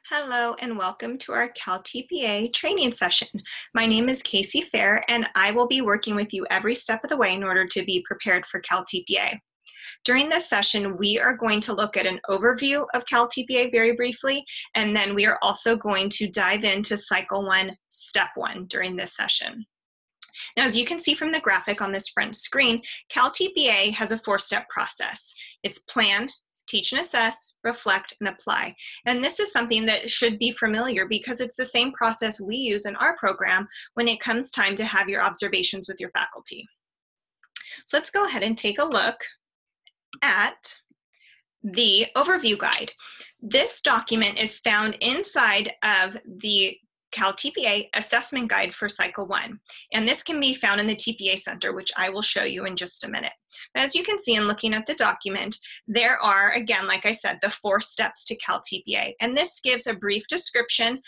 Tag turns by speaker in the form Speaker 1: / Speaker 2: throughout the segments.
Speaker 1: Hello and welcome to our CalTPA training session. My name is Casey Fair and I will be working with you every step of the way in order to be prepared for CalTPA. During this session, we are going to look at an overview of CalTPA very briefly, and then we are also going to dive into Cycle 1, Step 1 during this session. Now, as you can see from the graphic on this front screen, CalTPA has a four-step process. It's plan, teach and assess, reflect, and apply. And this is something that should be familiar because it's the same process we use in our program when it comes time to have your observations with your faculty. So let's go ahead and take a look at the overview guide. This document is found inside of the CalTPA assessment guide for Cycle 1. And this can be found in the TPA Center, which I will show you in just a minute. As you can see in looking at the document, there are, again, like I said, the 4 steps to CalTPA. And this gives a brief description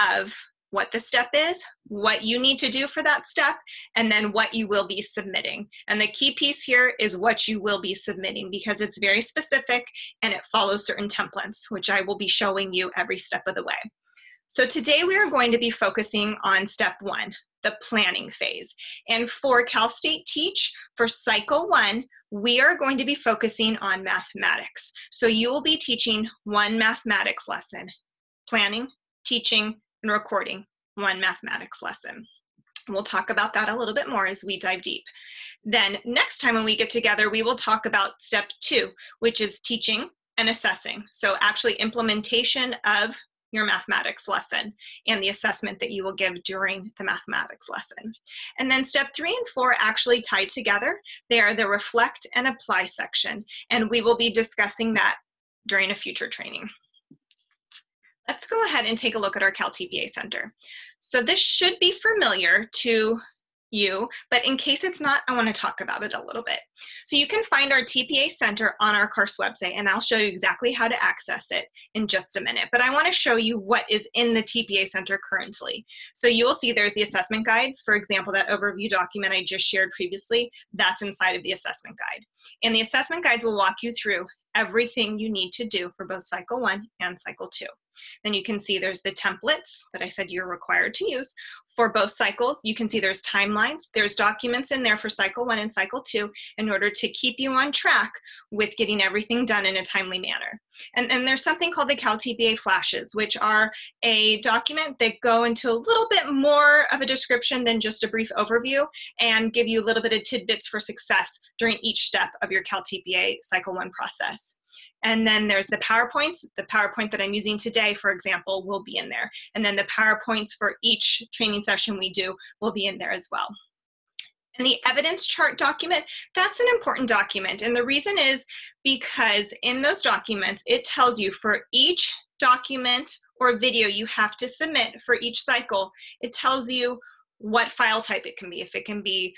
Speaker 1: of what the step is, what you need to do for that step, and then what you will be submitting. And the key piece here is what you will be submitting because it's very specific and it follows certain templates, which I will be showing you every step of the way. So today we are going to be focusing on step 1, the planning phase. And for CalStateTEACH, for Cycle 1, we are going to be focusing on mathematics. So you will be teaching 1 mathematics lesson, planning, teaching, and recording 1 mathematics lesson. We'll talk about that a little bit more as we dive deep. Then next time when we get together, we will talk about step 2, which is teaching and assessing. So actually implementation of your mathematics lesson and the assessment that you will give during the mathematics lesson. And then step 3 and 4 actually tied together. They are the reflect and apply section, and we will be discussing that during a future training. Let's go ahead and take a look at our CalTPA Center. So this should be familiar to you, but in case it's not, I want to talk about it a little bit. So you can find our TPA Center on our course website, and I'll show you exactly how to access it in just a minute. But I want to show you what is in the TPA Center currently. So you will see there's the assessment guides. For example, that overview document I just shared previously, that's inside of the assessment guide. And the assessment guides will walk you through everything you need to do for both Cycle 1 and Cycle 2. Then you can see there's the templates that I said you're required to use for both cycles. You can see there's timelines. There's documents in there for Cycle 1 and Cycle 2 in order to keep you on track with getting everything done in a timely manner. And there's something called the CalTPA flashes, which are a document that go into a little bit more of a description than just a brief overview and give you a little bit of tidbits for success during each step of your CalTPA Cycle 1 process. And then there's the PowerPoints. The PowerPoint that I'm using today, for example, will be in there. And then the PowerPoints for each training session we do will be in there as well. And the evidence chart document, that's an important document. And the reason is because in those documents, it tells you for each document or video you have to submit for each cycle, it tells you what file type it can be, if it can be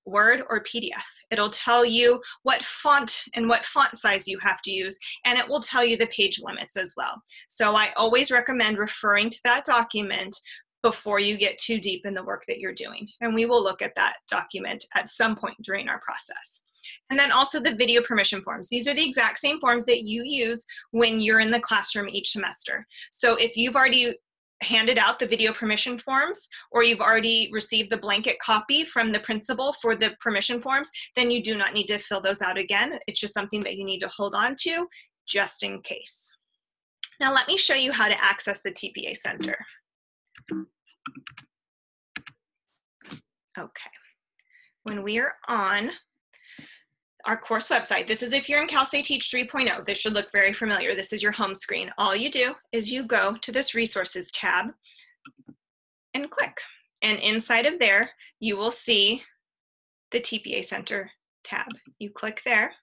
Speaker 1: Word or PDF. It'll tell you what font and what font size you have to use, and it will tell you the page limits as well. So I always recommend referring to that document before you get too deep in the work that you're doing. And we will look at that document at some point during our process. And then also the video permission forms. These are the exact same forms that you use when you're in the classroom each semester. So if you've already handed out the video permission forms, or you've already received the blanket copy from the principal for the permission forms, then you do not need to fill those out again. It's just something that you need to hold on to just in case. Now let me show you how to access the TPA Center. Okay, when we are on our course website, this is if you're in CalStateTEACH 3.0, this should look very familiar. This is your home screen. All you do is you go to this resources tab and click. And inside of there, you will see the TPA Center tab. You click there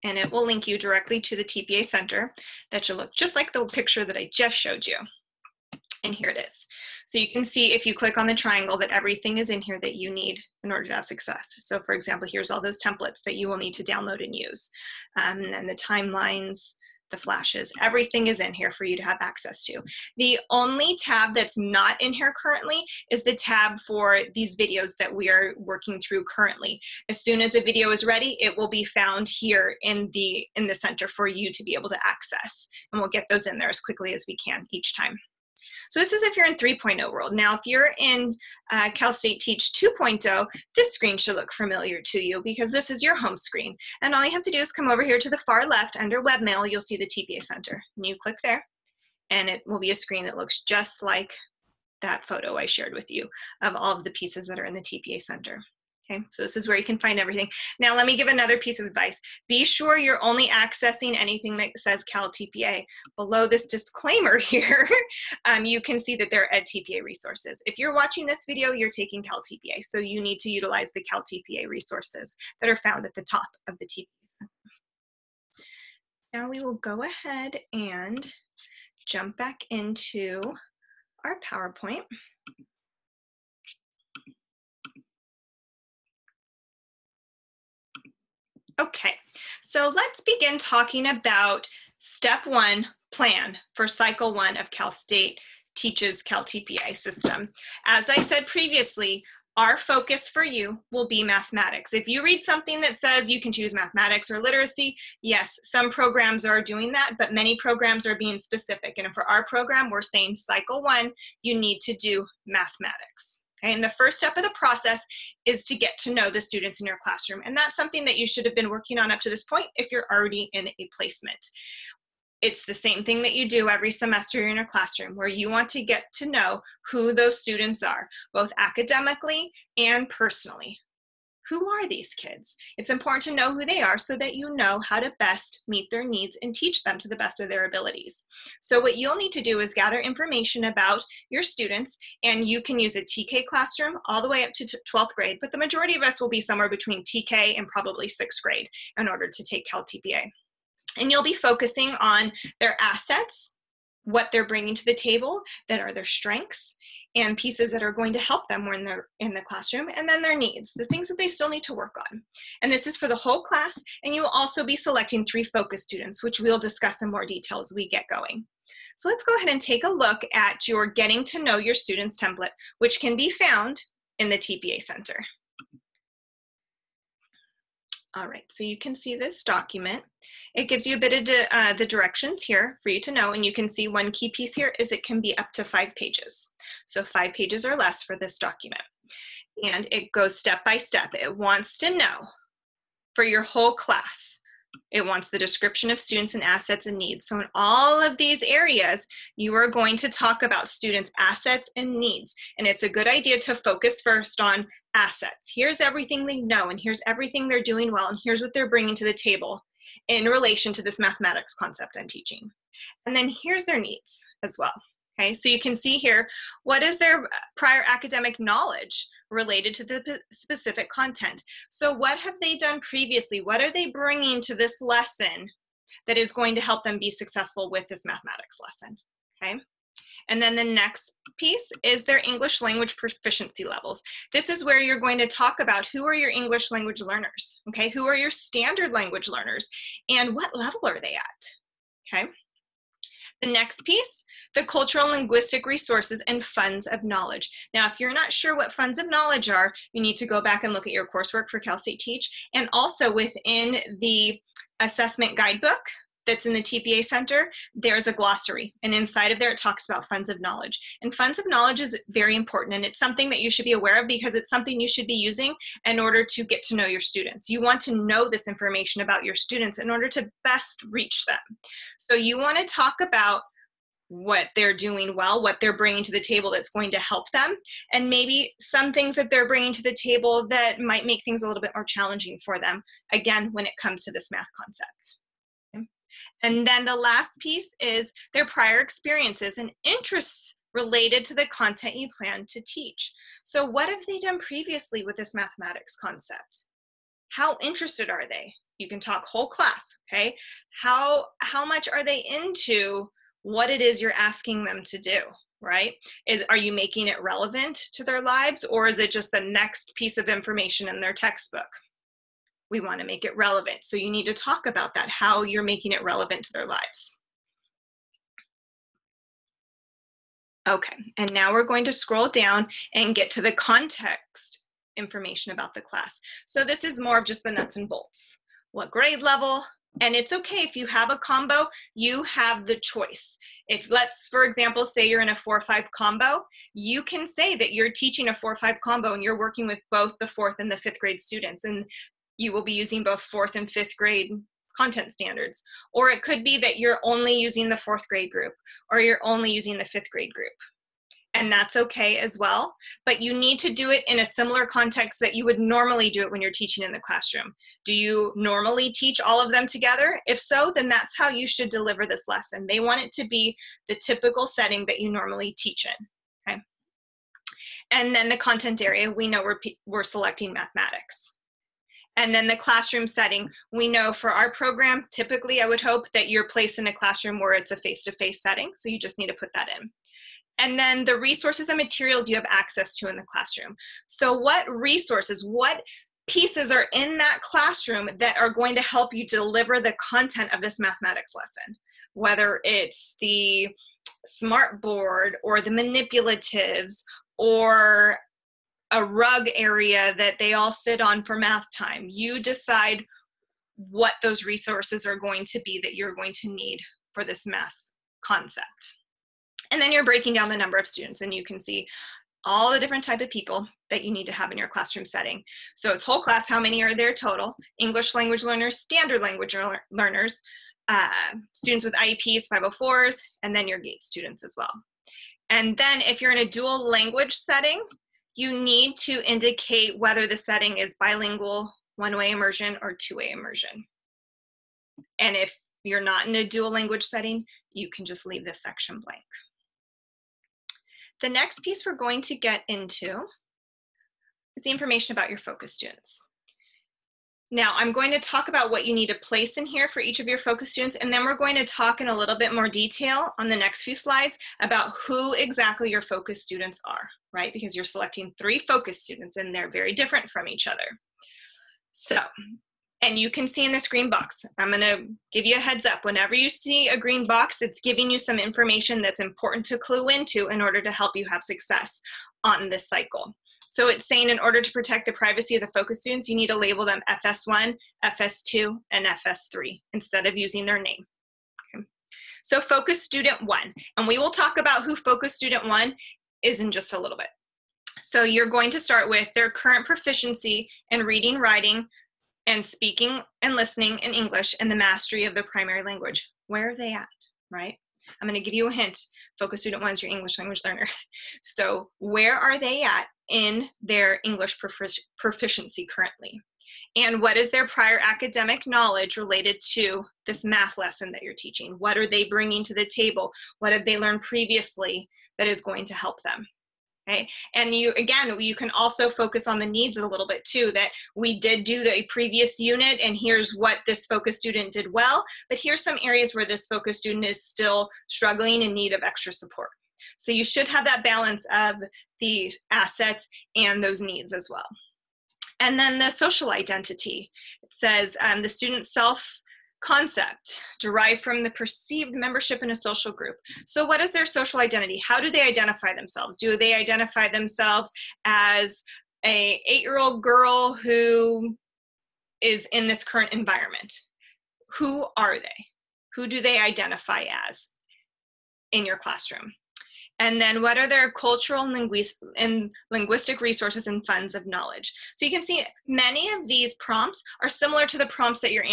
Speaker 1: and it will link you directly to the TPA Center. That should look just like the picture that I just showed you. And here it is. So you can see if you click on the triangle that everything is in here that you need in order to have success. So for example, here's all those templates that you will need to download and use. And then the timelines, the flashes. Everything is in here for you to have access to. The only tab that's not in here currently is the tab for these videos that we are working through currently. As soon as the video is ready, it will be found here in the center for you to be able to access. And we'll get those in there as quickly as we can each time. So this is if you're in 3.0 world. Now, if you're in CalStateTEACH 2.0, this screen should look familiar to you because this is your home screen. And all you have to do is come over here to the far left under Webmail, you'll see the TPA Center. And you click there, and it will be a screen that looks just like that photo I shared with you of all of the pieces that are in the TPA Center. Okay, so this is where you can find everything. Now let me give another piece of advice. Be sure you're only accessing anything that says CalTPA. Below this disclaimer here, you can see that there are TPA resources. If you're watching this video, you're taking CalTPA, so you need to utilize the CalTPA resources that are found at the top of the TPA. Now we will go ahead and jump back into our PowerPoint. Okay, so let's begin talking about step 1 plan for cycle 1 of CalStateTEACH's CalTPA system. As I said previously, our focus for you will be mathematics. If you read something that says you can choose mathematics or literacy, yes, some programs are doing that, but many programs are being specific. And for our program, we're saying cycle 1, you need to do mathematics. Okay, and the first step of the process is to get to know the students in your classroom. And that's something that you should have been working on up to this point if you're already in a placement. It's the same thing that you do every semester in your classroom, where you want to get to know who those students are, both academically and personally. Who are these kids? It's important to know who they are so that you know how to best meet their needs and teach them to the best of their abilities. So what you'll need to do is gather information about your students, and you can use a TK classroom all the way up to 12th grade, but the majority of us will be somewhere between TK and probably 6th grade in order to take CalTPA. And you'll be focusing on their assets, what they're bringing to the table, that are their strengths, and pieces that are going to help them when they're in the classroom, and then their needs, the things that they still need to work on. And this is for the whole class, and you will also be selecting 3 focus students, which we'll discuss in more detail as we get going. So let's go ahead and take a look at your Getting to Know Your Students template, which can be found in the TPA Center. All right, so you can see this document. It gives you a bit of the directions here for you to know, and you can see one key piece here is it can be up to 5 pages. So 5 pages or less for this document. And it goes step by step. It wants to know for your whole class. It wants the description of students and assets and needs. So in all of these areas, you are going to talk about students' assets and needs. And it's a good idea to focus first on assets. Here's everything they know, and here's everything they're doing well, and here's what they're bringing to the table in relation to this mathematics concept I'm teaching. And then here's their needs as well. Okay, so you can see here, what is their prior academic knowledge related to the specific content? So what have they done previously? What are they bringing to this lesson that is going to help them be successful with this mathematics lesson? Okay, and then the next piece is their English language proficiency levels. This is where you're going to talk about who are your English language learners, okay? Who are your standard language learners, and what level are they at, okay? The next piece, the cultural and linguistic resources and funds of knowledge. Now, if you're not sure what funds of knowledge are, you need to go back and look at your coursework for CalStateTEACH, and also within the assessment guidebook that's in the TPA Center, there's a glossary, and inside of there it talks about funds of knowledge. And funds of knowledge is very important, and it's something that you should be aware of because it's something you should be using in order to get to know your students. You want to know this information about your students in order to best reach them. So you want to talk about what they're doing well, what they're bringing to the table that's going to help them, and maybe some things that they're bringing to the table that might make things a little bit more challenging for them, again, when it comes to this math concept. And then the last piece is their prior experiences and interests related to the content you plan to teach. So what have they done previously with this mathematics concept? How interested are they? You can talk whole class, okay? How much are they into what it is you're asking them to do, right? Are you making it relevant to their lives, or is it just the next piece of information in their textbook? We want to make it relevant. So you need to talk about that, how you're making it relevant to their lives. Okay, and now we're going to scroll down and get to the context information about the class. So this is more of just the nuts and bolts. What grade level? And it's okay if you have a combo, you have the choice. If let's, for example, say you're in a 4-5 combo, you can say that you're teaching a 4-5 combo and you're working with both the 4th and the 5th grade students, and you will be using both 4th and 5th grade content standards. Or it could be that you're only using the 4th grade group, or you're only using the 5th grade group. And that's okay as well, but you need to do it in a similar context that you would normally do it when you're teaching in the classroom. Do you normally teach all of them together? If so, then that's how you should deliver this lesson. They want it to be the typical setting that you normally teach in, okay? And then the content area, we know we're selecting mathematics. And then the classroom setting, we know for our program, typically I would hope that you're placed in a classroom where it's a face-to-face setting, so you just need to put that in. And then the resources and materials you have access to in the classroom. So what resources, what pieces are in that classroom that are going to help you deliver the content of this mathematics lesson? Whether it's the smart board or the manipulatives or a rug area that they all sit on for math time. You decide what those resources are going to be that you're going to need for this math concept. And then you're breaking down the number of students, and you can see all the different type of people that you need to have in your classroom setting. So it's whole class, how many are there total? English language learners, standard language learners, students with IEPs, 504s, and then your GATE students as well. And then if you're in a dual language setting, you need to indicate whether the setting is bilingual, one-way immersion, or two-way immersion. And if you're not in a dual language setting, you can just leave this section blank. The next piece we're going to get into is the information about your focus students. Now, I'm going to talk about what you need to place in here for each of your focus students, and then we're going to talk in a little bit more detail on the next few slides about who exactly your focus students are, right? Because you're selecting 3 focus students, and they're very different from each other. So, and you can see in this green box, I'm going to give you a heads up. Whenever you see a green box, it's giving you some information that's important to clue into in order to help you have success on this cycle. So it's saying in order to protect the privacy of the focus students, you need to label them FS1, FS2, and FS3 instead of using their name. Okay. So focus student 1, and we will talk about who focus student 1 is in just a little bit. So you're going to start with their current proficiency in reading, writing, and speaking and listening in English, and the mastery of their primary language. Where are they at, right? I'm going to give you a hint. Focus student 1 is your English language learner. So where are they at in their English proficiency currently? And what is their prior academic knowledge related to this math lesson that you're teaching? What are they bringing to the table? What have they learned previously that is going to help them? Okay. And you can also focus on the needs a little bit too, that we did do the previous unit and here's what this focus student did well, but here's some areas where this focus student is still struggling in need of extra support. So you should have that balance of the assets and those needs as well. And then the social identity. It says the student's self-concept derived from the perceived membership in a social group. So what is their social identity? How do they identify themselves? Do they identify themselves as an 8-year-old girl who is in this current environment? Who are they? Who do they identify as in your classroom? And then what are their cultural and linguistic resources and funds of knowledge? So you can see many of these prompts are similar to the prompts that you're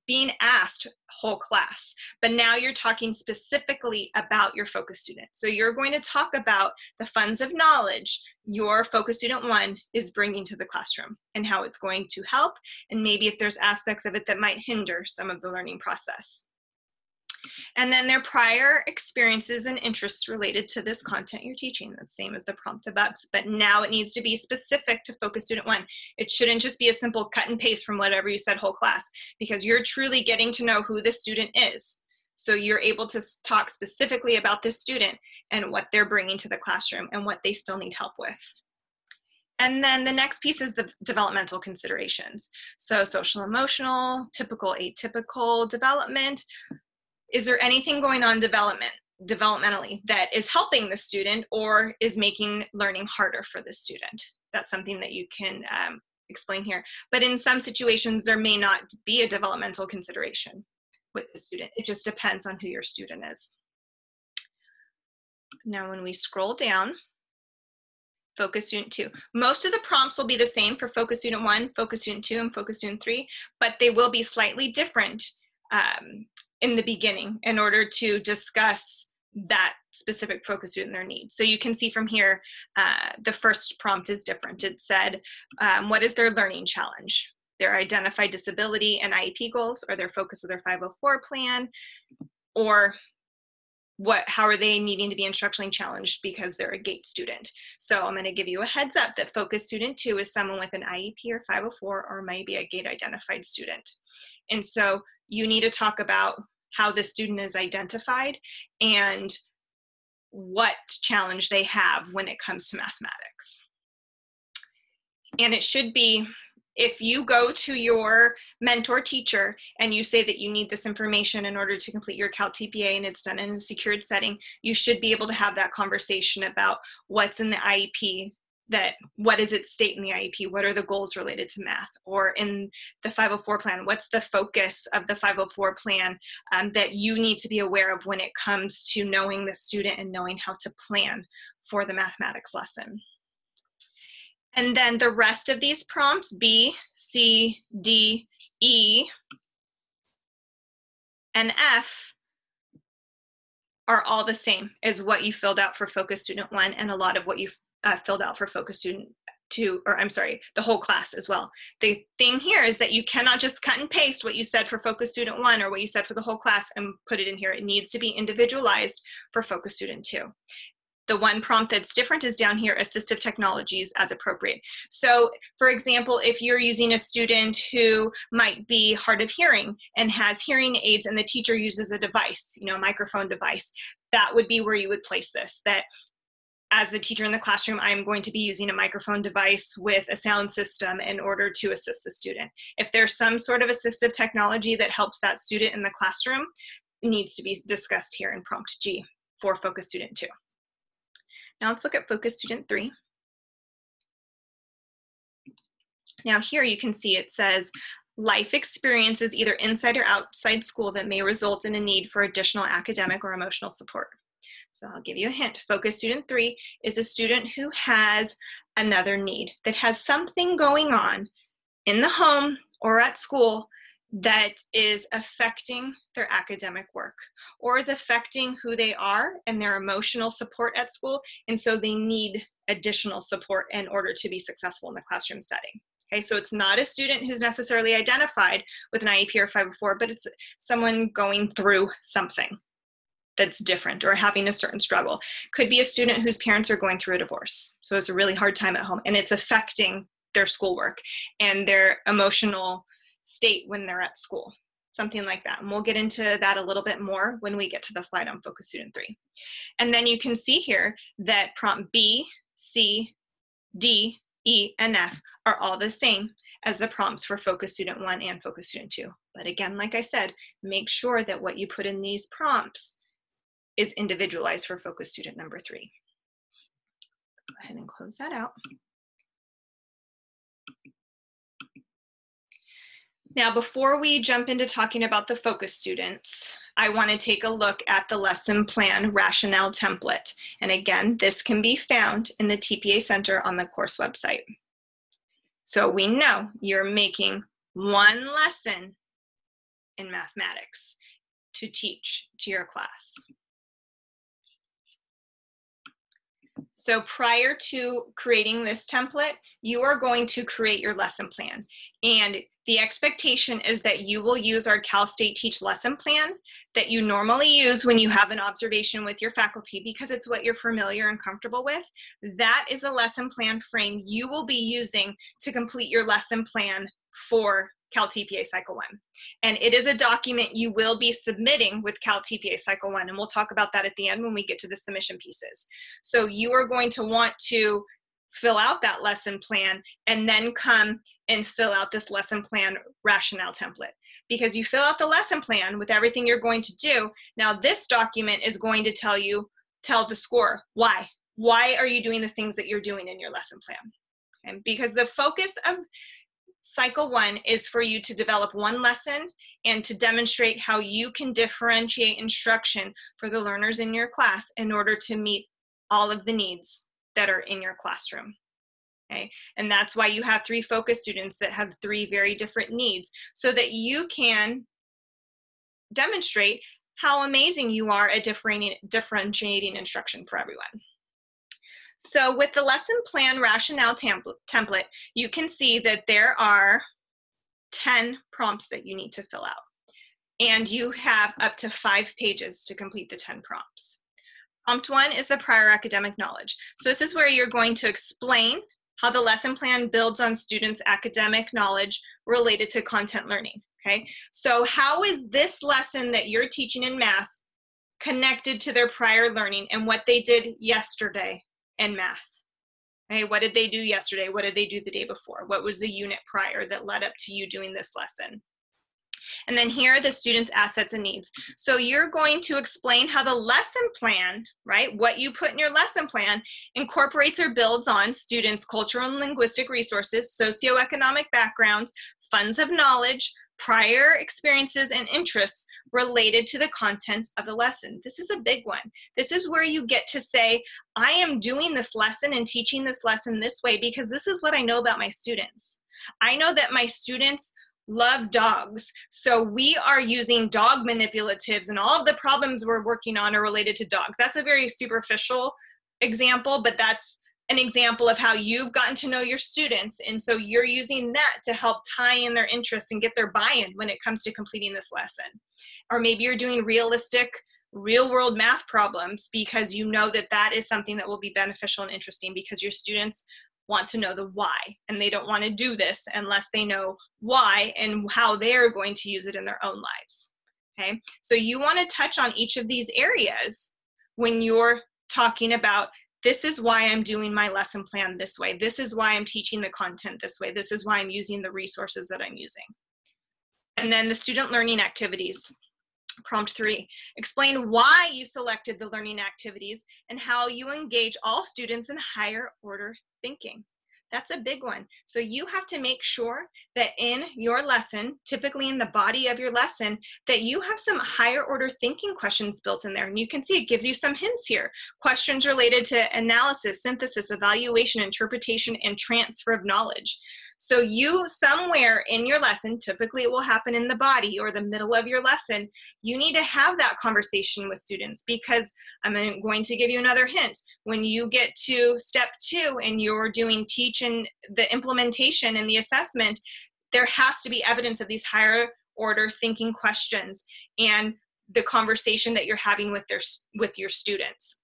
Speaker 1: being asked whole class, but now you're talking specifically about your focus student. So you're going to talk about the funds of knowledge your focus student 1 is bringing to the classroom and how it's going to help, and maybe if there's aspects of it that might hinder some of the learning process. And then their prior experiences and interests related to this content you're teaching. That's the same as the prompt above, but now it needs to be specific to focus student 1. It shouldn't just be a simple cut and paste from whatever you said whole class, because you're truly getting to know who the student is. So you're able to talk specifically about this student and what they're bringing to the classroom and what they still need help with. And then the next piece is the developmental considerations. So social emotional, typical, atypical development. Is there anything going on developmentally that is helping the student or is making learning harder for the student? That's something that you can explain here. But in some situations, there may not be a developmental consideration with the student. It just depends on who your student is. Now, when we scroll down, Focus Student 2. Most of the prompts will be the same for Focus Student 1, Focus Student 2, and Focus Student 3, but they will be slightly different in the beginning in order to discuss that specific focus student and their needs. So you can see from here, the first prompt is different. It said, what is their learning challenge? Their identified disability and IEP goals, or their focus of their 504 plan, or how are they needing to be instructionally challenged because they're a GATE student. So I'm going to give you a heads up that Focus Student 2 is someone with an IEP or 504 or maybe a GATE identified student. And so you need to talk about how the student is identified and what challenge they have when it comes to mathematics. And it should be, if you go to your mentor teacher and you say that you need this information in order to complete your CalTPA and it's done in a secured setting, you should be able to have that conversation about what's in the IEP, what does it state in the IEP, what are the goals related to math, or in the 504 plan, what's the focus of the 504 plan that you need to be aware of when it comes to knowing the student and knowing how to plan for the mathematics lesson. And then the rest of these prompts, B, C, D, E, and F, are all the same as what you filled out for Focus Student 1 and a lot of what you filled out for Focus Student 2, or I'm sorry, the whole class as well. The thing here is that you cannot just cut and paste what you said for Focus Student 1 or what you said for the whole class and put it in here. It needs to be individualized for Focus Student 2. The one prompt that's different is down here, assistive technologies as appropriate. So for example, if you're using a student who might be hard of hearing and has hearing aids and the teacher uses a device, a microphone device, that would be where you would place this, that as the teacher in the classroom, I'm going to be using a microphone device with a sound system in order to assist the student. If there's some sort of assistive technology that helps that student in the classroom, it needs to be discussed here in prompt G for Focus Student 2. Now let's look at Focus Student 3. Now here you can see it says, life experiences either inside or outside school that may result in a need for additional academic or emotional support. So I'll give you a hint. Focus Student 3 is a student who has another need, that has something going on in the home or at school that is affecting their academic work or is affecting who they are and their emotional support at school, and so they need additional support in order to be successful in the classroom setting. Okay, so it's not a student who's necessarily identified with an IEP or 504, but it's someone going through something that's different or having a certain struggle. Could be a student whose parents are going through a divorce, so it's a really hard time at home and it's affecting their schoolwork and their emotional state when they're at school, something like that. And we'll get into that a little bit more when we get to the slide on Focus Student 3. And then you can see here that prompt B, C, D, E, and F are all the same as the prompts for Focus Student 1 and Focus Student 2. But again, like I said, make sure that what you put in these prompts is individualized for Focus Student number 3. Go ahead and close that out. Now, before we jump into talking about the focus students, I want to take a look at the lesson plan rationale template. And again, this can be found in the TPA Center on the course website. So we know you're making one lesson in mathematics to teach to your class. So prior to creating this template, you are going to create your lesson plan. And the expectation is that you will use our CalStateTEACH lesson plan that you normally use when you have an observation with your faculty because it's what you're familiar and comfortable with. That is a lesson plan frame you will be using to complete your lesson plan for CalTPA Cycle 1. And it is a document you will be submitting with CalTPA Cycle 1, and we'll talk about that at the end when we get to the submission pieces. So you are going to want to fill out that lesson plan, and then come and fill out this lesson plan rationale template. Because you fill out the lesson plan with everything you're going to do, now this document is going to tell the score why. Why are you doing the things that you're doing in your lesson plan? Okay? Because the focus of Cycle 1 is for you to develop one lesson and to demonstrate how you can differentiate instruction for the learners in your class in order to meet all of the needs that are in your classroom. Okay? And that's why you have 3 focus students that have 3 very different needs, so that you can demonstrate how amazing you are at differentiating instruction for everyone. So with the lesson plan rationale template, you can see that there are 10 prompts that you need to fill out. And you have up to 5 pages to complete the 10 prompts. Prompt 1 is the prior academic knowledge. So this is where you're going to explain how the lesson plan builds on students' academic knowledge related to content learning. Okay, so how is this lesson that you're teaching in math connected to their prior learning and what they did yesterday in math? Okay, what did they do yesterday? What did they do the day before? What was the unit prior that led up to you doing this lesson? And then here are the students' assets and needs. So you're going to explain how the lesson plan, right, what you put in your lesson plan, incorporates or builds on students' cultural and linguistic resources, socioeconomic backgrounds, funds of knowledge, prior experiences and interests related to the content of the lesson. This is a big one. This is where you get to say, I am doing this lesson and teaching this lesson this way because this is what I know about my students. I know that my students love dogs, so we are using dog manipulatives, and all of the problems we're working on are related to dogs. That's a very superficial example, but that's an example of how you've gotten to know your students, and so you're using that to help tie in their interests and get their buy-in when it comes to completing this lesson. Or maybe you're doing realistic, real-world math problems because you know that that is something that will be beneficial and interesting because your students want to know the why, and they don't want to do this unless they know why and how they're going to use it in their own lives. Okay, so you want to touch on each of these areas when you're talking about, this is why I'm doing my lesson plan this way, this is why I'm teaching the content this way, this is why I'm using the resources that I'm using. And then the student learning activities. Prompt 3, explain why you selected the learning activities and how you engage all students in higher order thinking. That's a big one. So you have to make sure that in your lesson, typically in the body of your lesson, that you have some higher order thinking questions built in there. And you can see it gives you some hints here. Questions related to analysis, synthesis, evaluation, interpretation, and transfer of knowledge. So you, somewhere in your lesson, typically it will happen in the body or the middle of your lesson, you need to have that conversation with students, because I'm going to give you another hint. When you get to step 2 and you're doing teach and the implementation and the assessment, there has to be evidence of these higher order thinking questions and the conversation that you're having with your students.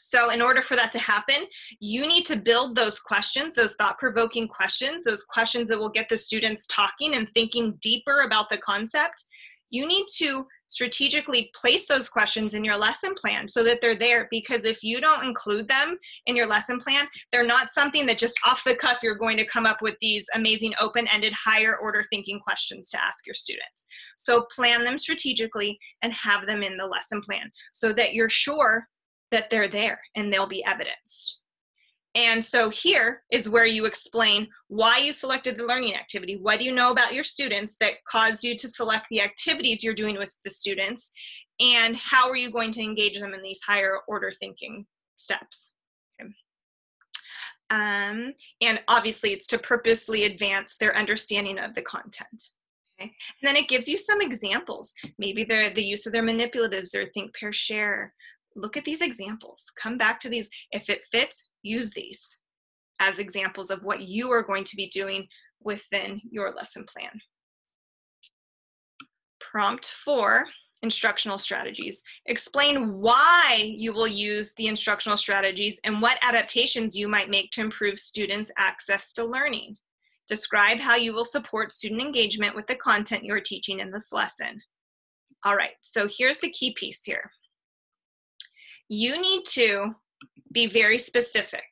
Speaker 1: So in order for that to happen, you need to build those questions, those thought-provoking questions, those questions that will get the students talking and thinking deeper about the concept. You need to strategically place those questions in your lesson plan so that they're there, because if you don't include them in your lesson plan, they're not something that just off the cuff you're going to come up with these amazing open-ended higher order thinking questions to ask your students. So plan them strategically and have them in the lesson plan so that you're sure that they're there and they'll be evidenced. And so here is where you explain why you selected the learning activity. What do you know about your students that caused you to select the activities you're doing with the students? And how are you going to engage them in these higher order thinking steps? Okay. And obviously it's to purposely advance their understanding of the content. Okay. And then it gives you some examples. Maybe the use of their manipulatives, their think, pair, share. Look at these examples. Come back to these. If it fits, use these as examples of what you are going to be doing within your lesson plan. Prompt 4, instructional strategies. Explain why you will use the instructional strategies and what adaptations you might make to improve students' access to learning. Describe how you will support student engagement with the content you are teaching in this lesson. All right, so here's the key piece here. You need to be very specific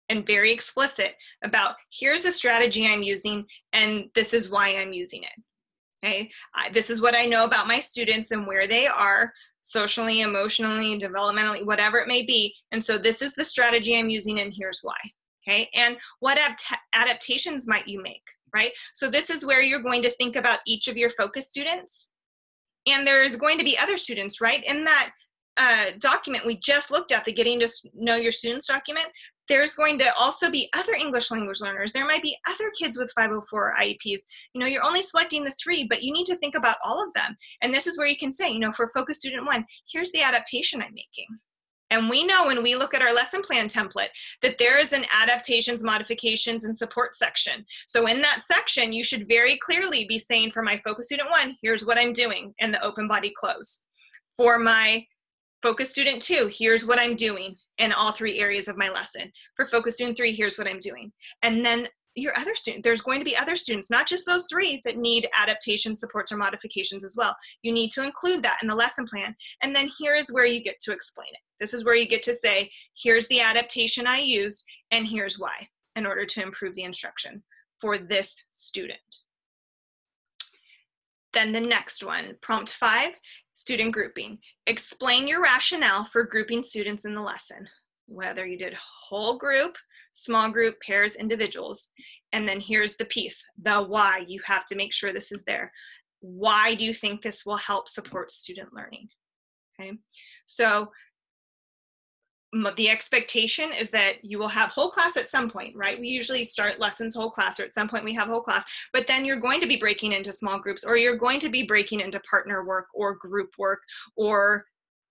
Speaker 1: and very explicit about here's the strategy I'm using and this is why I'm using it. Okay, this is what I know about my students and where they are socially, emotionally, developmentally, whatever it may be. And so this is the strategy I'm using and here's why. Okay, and what adaptations might you make, right? So this is where you're going to think about each of your focus students. And there's going to be other students, right? In that document we just looked at, the Getting to Know Your Students document, there's going to also be other English language learners. There might be other kids with 504 IEPs. You know, you're only selecting the 3, but you need to think about all of them. And this is where you can say, you know, for focus student 1, here's the adaptation I'm making. And we know when we look at our lesson plan template that there is an adaptations, modifications, and support section. So in that section, you should very clearly be saying for my focus student 1, here's what I'm doing in the open body close. For my focus student 2, here's what I'm doing in all 3 areas of my lesson. For focus student 3, here's what I'm doing. And then your other student, there's going to be other students, not just those 3 that need adaptation, supports, or modifications as well. You need to include that in the lesson plan. And then here is where you get to explain it. This is where you get to say, here's the adaptation I used, and here's why, in order to improve the instruction for this student. Then the next one, prompt 5, student grouping. Explain your rationale for grouping students in the lesson, whether you did whole group, small group, pairs, individuals. And then here's the piece, the why. You have to make sure this is there. Why do you think this will help support student learning? Okay, so the expectation is that you will have whole class at some point, right? We usually start lessons whole class, or at some point we have whole class, but then you're going to be breaking into small groups, or you're going to be breaking into partner work or group work, or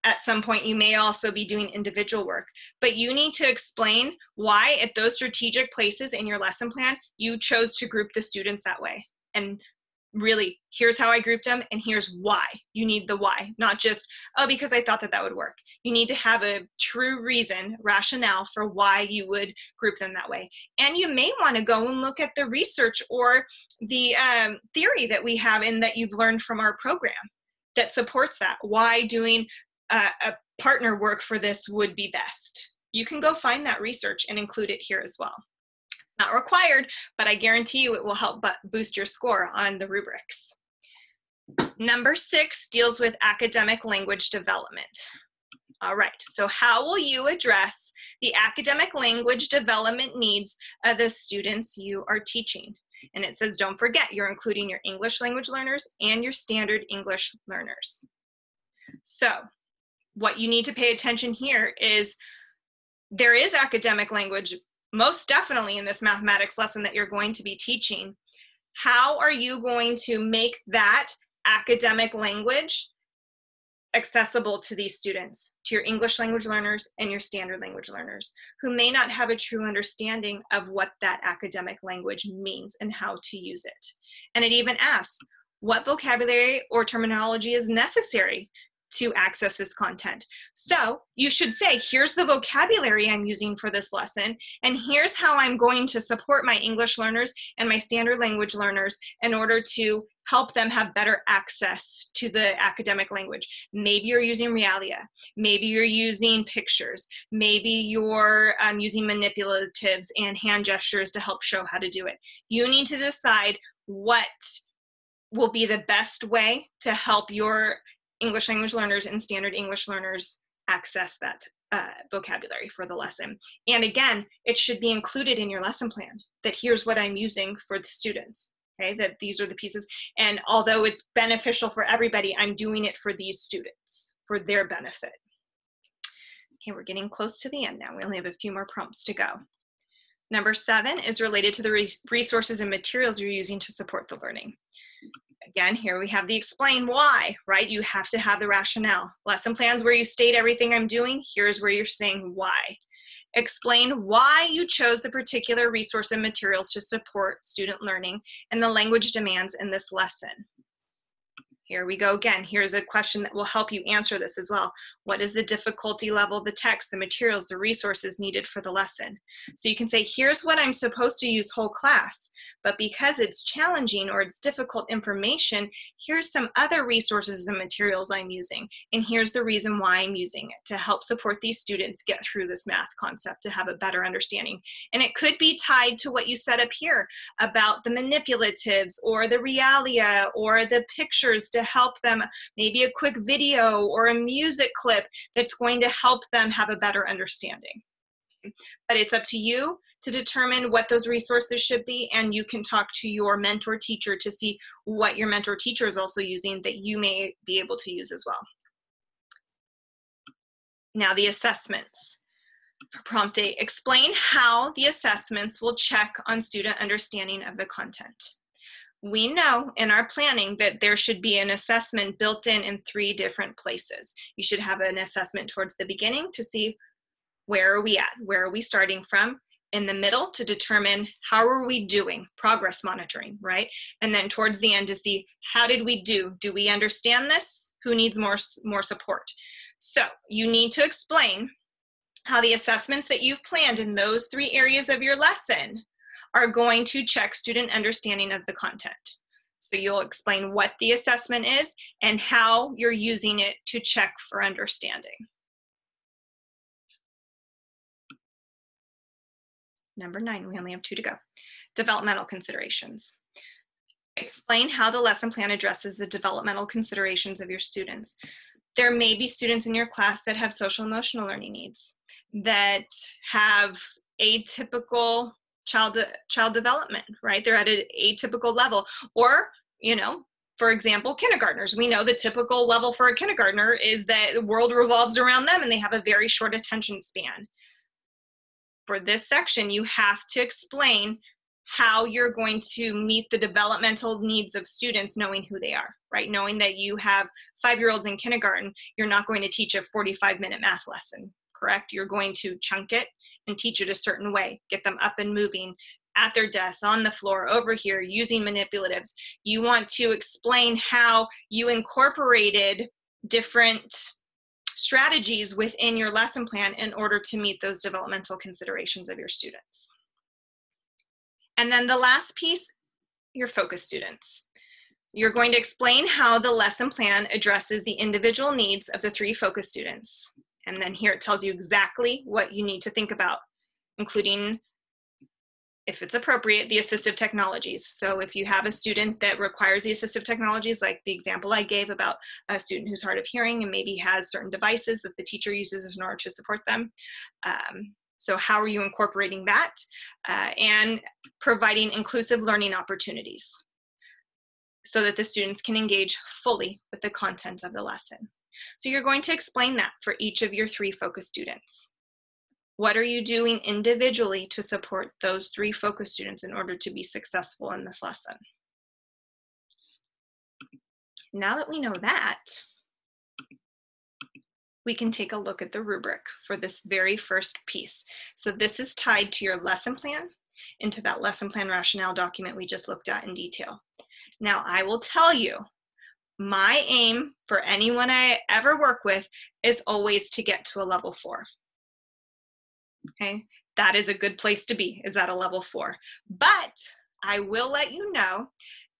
Speaker 1: at some point you may also be doing individual work. But you need to explain why at those strategic places in your lesson plan, you chose to group the students that way. And really, here's how I grouped them, and here's why. You need the why, not just, oh, because I thought that that would work. You need to have a true reason, rationale for why you would group them that way. And you may want to go and look at the research or the theory that we have and that you've learned from our program that supports that, why doing a partner work for this would be best. You can go find that research and include it here as well. Not required, but I guarantee you it will help boost your score on the rubrics. Number 6 deals with academic language development. All right, so how will you address the academic language development needs of the students you are teaching? And it says, don't forget, you're including your English language learners and your standard English learners. So what you need to pay attention here is there is academic language most definitely in this mathematics lesson that you're going to be teaching. How are you going to make that academic language accessible to these students, to your English language learners and your standard language learners, who may not have a true understanding of what that academic language means and how to use it? And it even asks, what vocabulary or terminology is necessary to access this content? So you should say, here's the vocabulary I'm using for this lesson, and here's how I'm going to support my English learners and my standard language learners in order to help them have better access to the academic language. Maybe you're using realia, maybe you're using pictures, maybe you're using manipulatives and hand gestures to help show how to do it. You need to decide what will be the best way to help your English language learners and standard English learners access that vocabulary for the lesson. And again, it should be included in your lesson plan, that here's what I'm using for the students, okay, that these are the pieces. And although it's beneficial for everybody, I'm doing it for these students, for their benefit. Okay, we're getting close to the end now. We only have a few more prompts to go. Number 7 is related to the resources and materials you're using to support the learning. Again, here we have the explain why, right? You have to have the rationale. Lesson plans where you state everything I'm doing, here's where you're saying why. Explain why you chose the particular resource and materials to support student learning and the language demands in this lesson. Here we go again. Here's a question that will help you answer this as well. What is the difficulty level of the text, the materials, the resources needed for the lesson? So you can say, here's what I'm supposed to use whole class, but because it's challenging or it's difficult information, here's some other resources and materials I'm using. And here's the reason why I'm using it, to help support these students get through this math concept, to have a better understanding. And it could be tied to what you said up here about the manipulatives or the realia or the pictures to help them, maybe a quick video or a music clip that's going to help them have a better understanding. But it's up to you to determine what those resources should be, and you can talk to your mentor teacher to see what your mentor teacher is also using that you may be able to use as well. Now the assessments. For prompt A, explain how the assessments will check on student understanding of the content. We know in our planning that there should be an assessment built in 3 different places. You should have an assessment towards the beginning to see where are we at, where are we starting from, in the middle to determine how are we doing, progress monitoring, right? And then towards the end to see how did we do we understand this, who needs more support. So you need to explain how the assessments that you've planned in those 3 areas of your lesson are going to check student understanding of the content. So you'll explain what the assessment is and how you're using it to check for understanding. Number 9, we only have 2 to go. Developmental considerations. Explain how the lesson plan addresses the developmental considerations of your students. There may be students in your class that have social emotional learning needs, that have atypical child development, right? They're at an atypical level. Or, you know, for example, kindergartners. We know the typical level for a kindergartner is that the world revolves around them and they have a very short attention span. For this section, you have to explain how you're going to meet the developmental needs of students knowing who they are, right? Knowing that you have 5-year-olds in kindergarten, you're not going to teach a 45-minute math lesson, correct? You're going to chunk it and teach it a certain way, get them up and moving at their desks, on the floor, over here, using manipulatives. You want to explain how you incorporated different strategies within your lesson plan in order to meet those developmental considerations of your students. And then the last piece, your focus students. You're going to explain how the lesson plan addresses the individual needs of the 3 focus students. And then here it tells you exactly what you need to think about, including, if it's appropriate, the assistive technologies. So if you have a student that requires the assistive technologies, like the example I gave about a student who's hard of hearing and maybe has certain devices that the teacher uses in order to support them. So how are you incorporating that? And providing inclusive learning opportunities so that the students can engage fully with the content of the lesson. So you're going to explain that for each of your 3 focus students. What are you doing individually to support those 3 focus students in order to be successful in this lesson? Now that we know that, we can take a look at the rubric for this very first piece. So this is tied to your lesson plan, into that lesson plan rationale document we just looked at in detail. Now I will tell you, my aim for anyone I ever work with is always to get to a level 4. Okay, that is a good place to be, is at a level 4. But I will let you know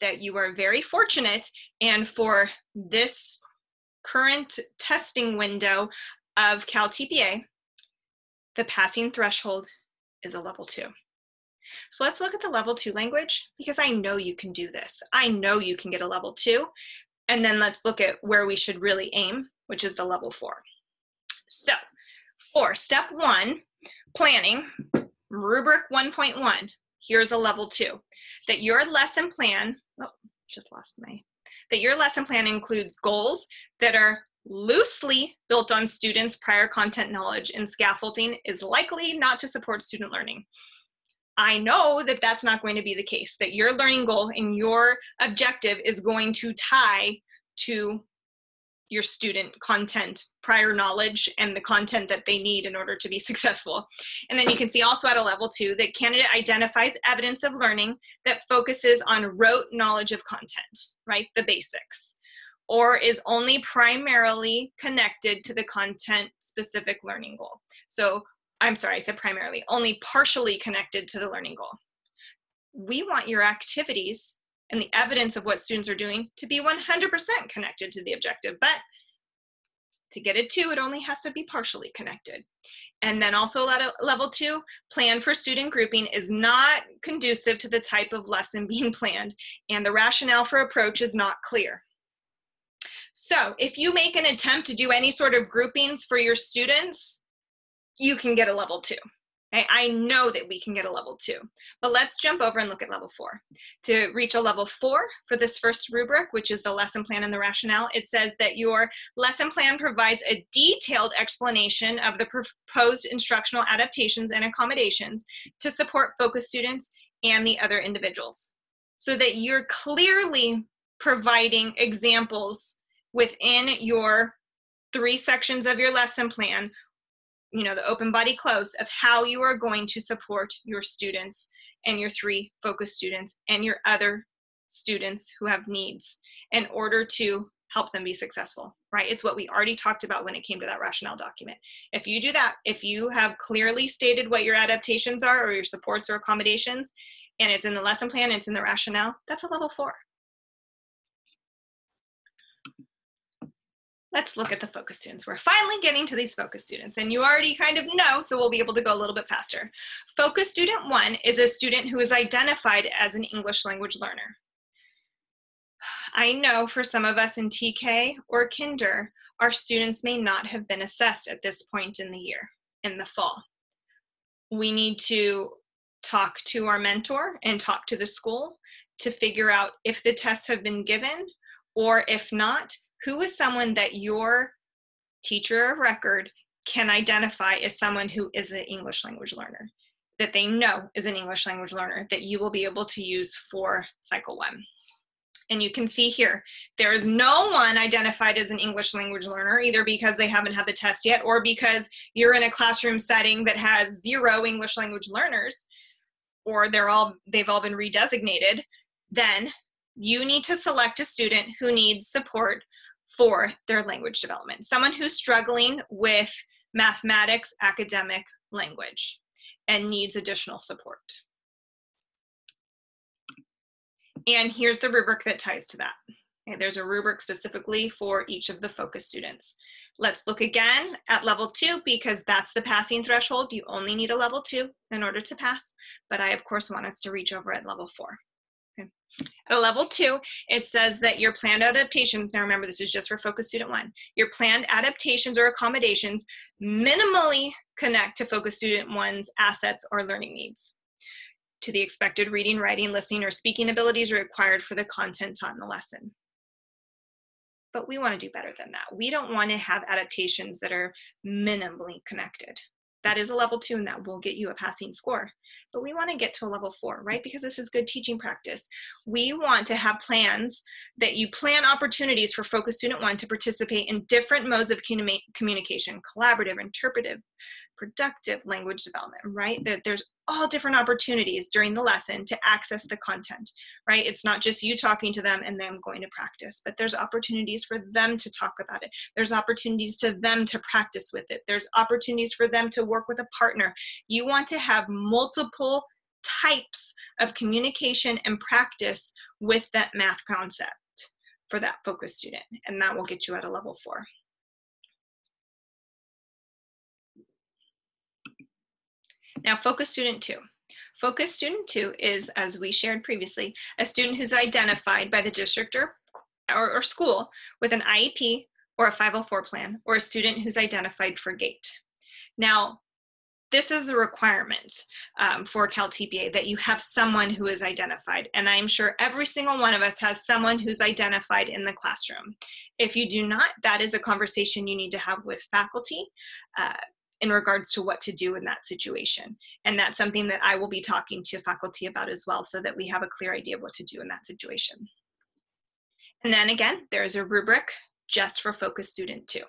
Speaker 1: that you are very fortunate, and for this current testing window of CalTPA, the passing threshold is a level 2. So let's look at the level 2 language, because I know you can do this. I know you can get a level 2, and then let's look at where we should really aim, which is the level 4. So for step 1, planning, rubric 1.1, here's a level 2, that your lesson plan, that your lesson plan includes goals that are loosely built on students' prior content knowledge, and scaffolding is likely not to support student learning. I know that that's not going to be the case, that your learning goal and your objective is going to tie to your student content, prior knowledge, and the content that they need in order to be successful. And then you can see also at a level 2 that candidate identifies evidence of learning that focuses on rote knowledge of content, right? The basics. or is only primarily connected to the content-specific learning goal. So, I'm sorry, I said primarily, only partially connected to the learning goal. We want your activities and the evidence of what students are doing to be 100% connected to the objective, but to get it 2, it only has to be partially connected. And then also level 2, plan for student grouping is not conducive to the type of lesson being planned, and the rationale for approach is not clear. So if you make an attempt to do any sort of groupings for your students, you can get a level 2. Okay? I know that we can get a level 2, but let's jump over and look at level 4. To reach a level 4 for this first rubric, which is the lesson plan and the rationale, it says that your lesson plan provides a detailed explanation of the proposed instructional adaptations and accommodations to support focus students and the other individuals, so that you're clearly providing examples within your 3 sections of your lesson plan, you know, the open, body, close, of how you are going to support your students and your 3 focus students and your other students who have needs in order to help them be successful, right? It's what we already talked about when it came to that rationale document. If you do that, if you have clearly stated what your adaptations are or your supports or accommodations, and it's in the lesson plan, it's in the rationale, that's a level 4. Let's look at the focus students. We're finally getting to these focus students, and you already kind of know, so we'll be able to go a little bit faster. Focus student 1 is a student who is identified as an English language learner. I know for some of us in TK or Kinder, our students may not have been assessed at this point in the year, in the fall. We need to talk to our mentor and talk to the school to figure out if the tests have been given, or if not, who is someone that your teacher of record can identify as someone who is an English language learner, that they know is an English language learner, that you will be able to use for cycle 1. And you can see here, there is no one identified as an English language learner, either because they haven't had the test yet, or because you're in a classroom setting that has 0 English language learners, or they've all been redesignated. Then you need to select a student who needs support for their language development, someone who's struggling with mathematics, academic, language, and needs additional support. And here's the rubric that ties to that. Okay, there's a rubric specifically for each of the focus students. Let's look again at level 2, because that's the passing threshold. You only need a level 2 in order to pass, but I of course want us to reach over at level 4. Okay. At a level 2, it says that your planned adaptations, now remember this is just for focus student 1, your planned adaptations or accommodations minimally connect to focus student 1's assets or learning needs, to the expected reading, writing, listening, or speaking abilities required for the content taught in the lesson. But we want to do better than that. We don't want to have adaptations that are minimally connected. That is a level 2, and that will get you a passing score. But we want to get to a level 4, right? Because this is good teaching practice. We want to have plans that you plan opportunities for focus student 1 to participate in different modes of communication, collaborative, interpretive, productive language development, right? That there's all different opportunities during the lesson to access the content, right? It's not just you talking to them and them going to practice, but there's opportunities for them to talk about it. There's opportunities to them to practice with it. There's opportunities for them to work with a partner. You want to have multiple types of communication and practice with that math concept for that focus student, and that will get you at a level 4. Now, focus student 2. Focus student 2 is, as we shared previously, a student who's identified by the district or school with an IEP or a 504 plan, or a student who's identified for GATE. Now, this is a requirement for CalTPA, that you have someone who is identified, and I'm sure every single one of us has someone who's identified in the classroom. If you do not, that is a conversation you need to have with faculty in regards to what to do in that situation. And that's something that I will be talking to faculty about as well, so that we have a clear idea of what to do in that situation. And then again, there's a rubric just for focus student 2.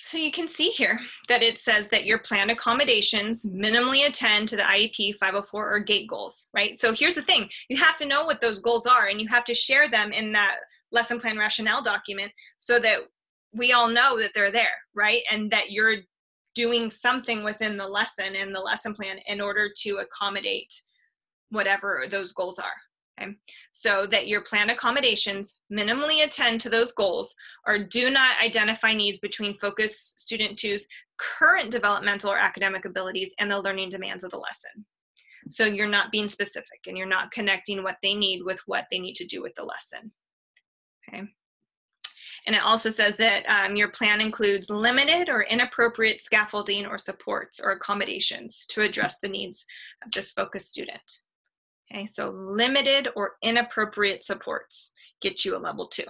Speaker 1: So you can see here that it says that your planned accommodations minimally attend to the IEP, 504, or GATE goals, right? So here's the thing, you have to know what those goals are, and you have to share them in that lesson plan rationale document so that we all know that they're there, right? And that you're doing something within the lesson and the lesson plan in order to accommodate whatever those goals are. Okay? So that your planned accommodations minimally attend to those goals or do not identify needs between focus student two's current developmental or academic abilities and the learning demands of the lesson. So you're not being specific and you're not connecting what they need with what they need to do with the lesson. Okay. And it also says that your plan includes limited or inappropriate scaffolding or supports or accommodations to address the needs of this focus student. Okay, so limited or inappropriate supports get you a level 2.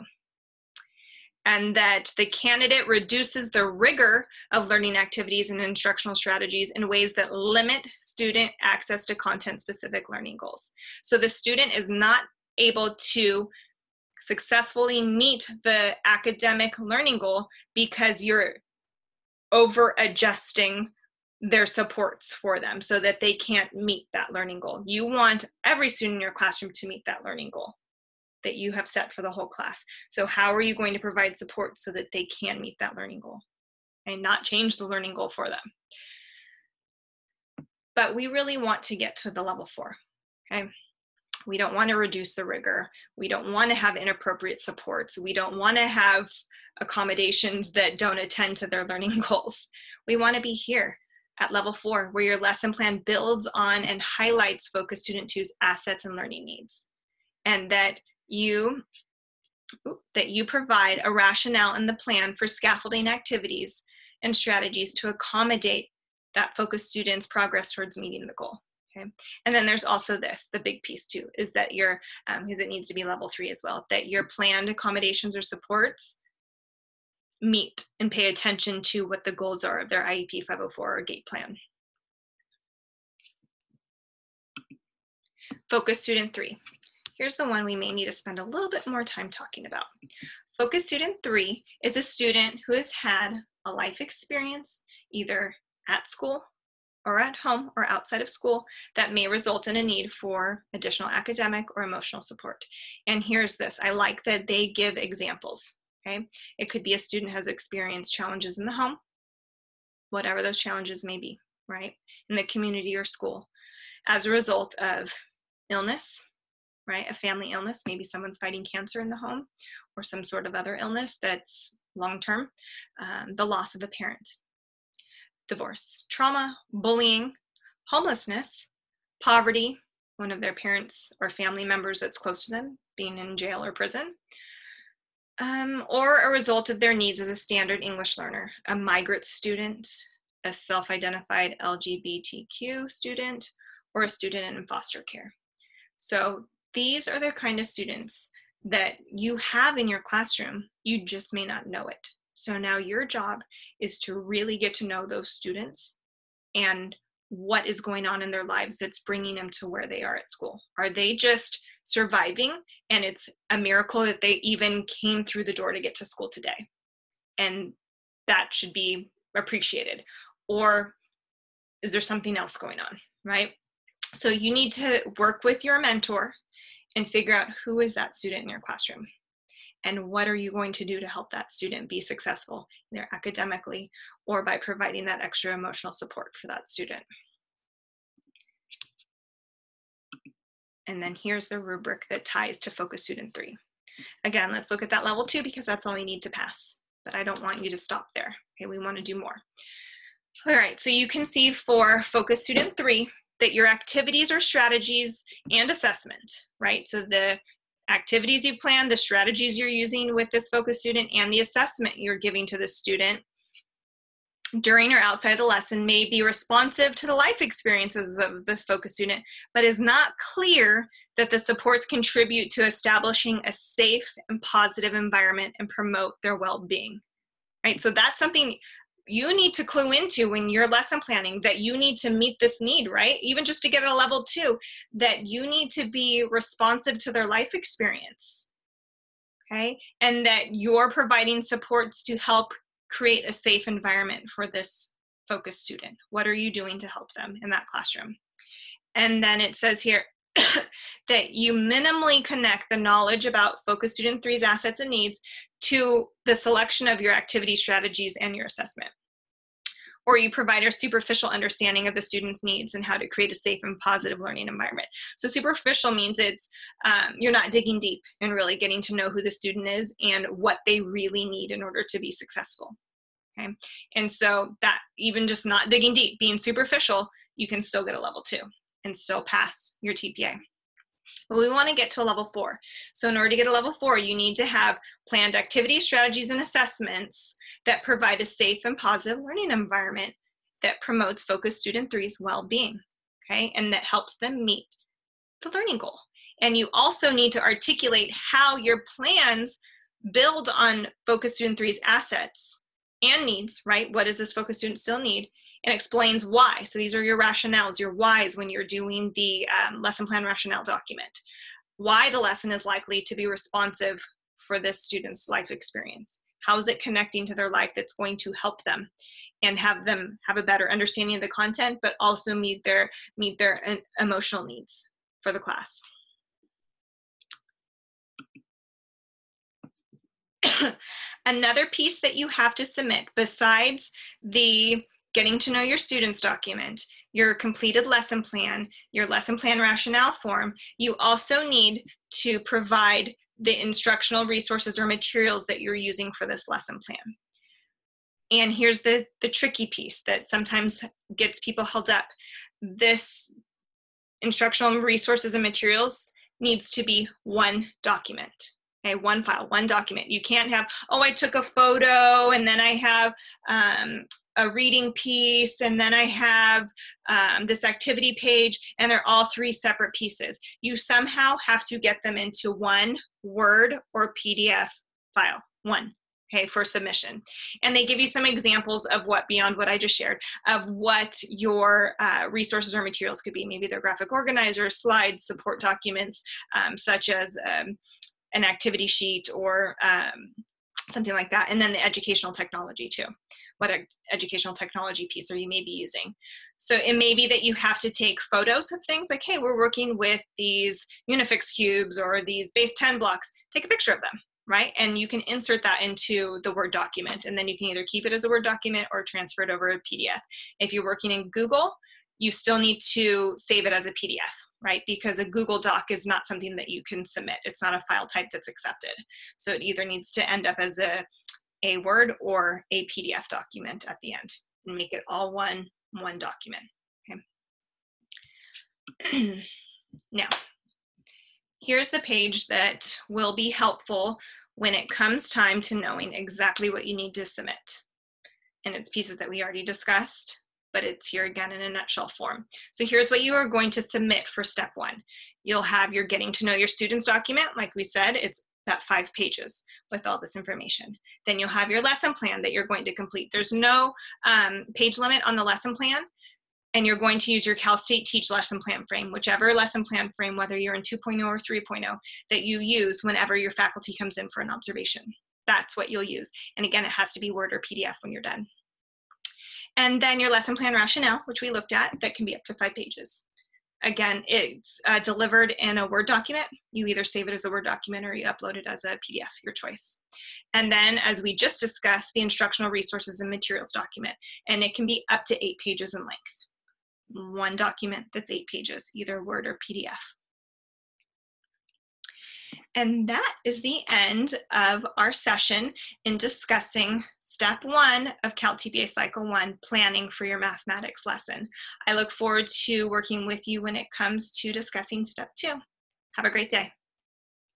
Speaker 1: And that the candidate reduces the rigor of learning activities and instructional strategies in ways that limit student access to content-specific learning goals. So the student is not able to successfully meet the academic learning goal because you're over adjusting their supports for them so that they can't meet that learning goal. You want every student in your classroom to meet that learning goal that you have set for the whole class. So how are you going to provide support so that they can meet that learning goal and not change the learning goal for them? But we really want to get to the level 4, okay? We don't want to reduce the rigor. We don't want to have inappropriate supports. We don't want to have accommodations that don't attend to their learning goals. We want to be here at level 4, where your lesson plan builds on and highlights focus student two's assets and learning needs. And that you provide a rationale in the plan for scaffolding activities and strategies to accommodate that focus student's progress towards meeting the goal. Okay. And then there's also this, the big piece too, is that your, because it needs to be level 3 as well, that your planned accommodations or supports meet and pay attention to what the goals are of their IEP 504 or GATE plan. Focus student 3. Here's the one we may need to spend a little bit more time talking about. Focus student 3 is a student who has had a life experience either at school or at home or outside of school that may result in a need for additional academic or emotional support. And here's this, I like that they give examples, okay? It could be a student has experienced challenges in the home, whatever those challenges may be, right? In the community or school, as a result of illness, right? A family illness, maybe someone's fighting cancer in the home or some sort of other illness that's long-term, the loss of a parent, divorce, trauma, bullying, homelessness, poverty, one of their parents or family members that's close to them being in jail or prison, or a result of their needs as a standard English learner, a migrant student, a self-identified LGBTQ student, or a student in foster care. So these are the kind of students that you have in your classroom, you just may not know it. So now your job is to really get to know those students and what is going on in their lives that's bringing them to where they are at school. Are they just surviving and it's a miracle that they even came through the door to get to school today? And that should be appreciated. Or is there something else going on, right? So you need to work with your mentor and figure out who is that student in your classroom. And what are you going to do to help that student be successful, either academically or by providing that extra emotional support for that student. And then here's the rubric that ties to Focus Student 3. Again, let's look at that level 2 because that's all you need to pass. But I don't want you to stop there. Okay, we want to do more. All right, so you can see for Focus Student 3 that your activities or strategies and assessment, right? So the activities you plan, the strategies you're using with this focus student, and the assessment you're giving to the student during or outside the lesson may be responsive to the life experiences of the focus student, but is not clear that the supports contribute to establishing a safe and positive environment and promote their well-being, right? So that's something you need to clue into when you're lesson planning, that you need to meet this need, right? Even just to get a level 2, that you need to be responsive to their life experience, okay? And that you're providing supports to help create a safe environment for this focus student. What are you doing to help them in that classroom? And then it says here, that you minimally connect the knowledge about Focus Student 3's assets and needs to the selection of your activity strategies and your assessment. Or you provide a superficial understanding of the student's needs and how to create a safe and positive learning environment. So superficial means it's you're not digging deep and really getting to know who the student is and what they really need in order to be successful. Okay, and so that even just not digging deep, being superficial, you can still get a level 2 and still pass your TPA. But we want to get to a level 4. So in order to get a level 4, you need to have planned activities, strategies, and assessments that provide a safe and positive learning environment that promotes Focus Student 3's well-being, okay, and that helps them meet the learning goal. And you also need to articulate how your plans build on Focus Student 3's assets and needs, right? What does this Focus student still need? And explains why. So these are your rationales, your whys when you're doing the lesson plan rationale document. Why the lesson is likely to be responsive for this student's life experience. How is it connecting to their life that's going to help them and have them have a better understanding of the content, but also meet their emotional needs for the class. Another piece that you have to submit besides the getting to know your students document, your completed lesson plan, your lesson plan rationale form, you also need to provide the instructional resources or materials that you're using for this lesson plan. And here's the tricky piece that sometimes gets people held up. This instructional resources and materials needs to be one document. Okay, one file, one document. You can't have, oh, I took a photo and then I have a reading piece and then I have this activity page, and they're all 3 separate pieces. You somehow have to get them into one Word or PDF file, one, okay, for submission. And they give you some examples of what, beyond what I just shared, of what your resources or materials could be. Maybe they're graphic organizers, slides, support documents, such as an activity sheet or something like that. And then the educational technology too. What educational technology piece are you maybe using? So it may be that you have to take photos of things like, hey, we're working with these Unifix cubes or these base 10 blocks. Take a picture of them, right? And you can insert that into the Word document, and then you can either keep it as a Word document or transfer it over a PDF. If you're working in Google, you still need to save it as a PDF, right? Because a Google Doc is not something that you can submit. It's not a file type that's accepted. So it either needs to end up as a Word or a PDF document at the end, and make it all one document, okay? Now, here's the page that will be helpful when it comes time to knowing exactly what you need to submit. And it's pieces that we already discussed, but it's here again in a nutshell form. So here's what you are going to submit for step 1. You'll have your getting to know your students document. Like we said, it's that 5 pages with all this information. Then you'll have your lesson plan that you're going to complete. There's no page limit on the lesson plan, and you're going to use your CalStateTEACH lesson plan frame, whichever lesson plan frame, whether you're in 2.0 or 3.0, that you use whenever your faculty comes in for an observation. That's what you'll use. And again, it has to be Word or PDF when you're done. And then your lesson plan rationale, which we looked at, that can be up to 5 pages. Again, it's delivered in a Word document. You either save it as a Word document or you upload it as a PDF, your choice. And then, as we just discussed, the instructional resources and materials document. And it can be up to 8 pages in length. One document that's 8 pages, either Word or PDF. And that is the end of our session in discussing step 1 of CalTPA Cycle 1, planning for your mathematics lesson. I look forward to working with you when it comes to discussing step 2. Have a great day.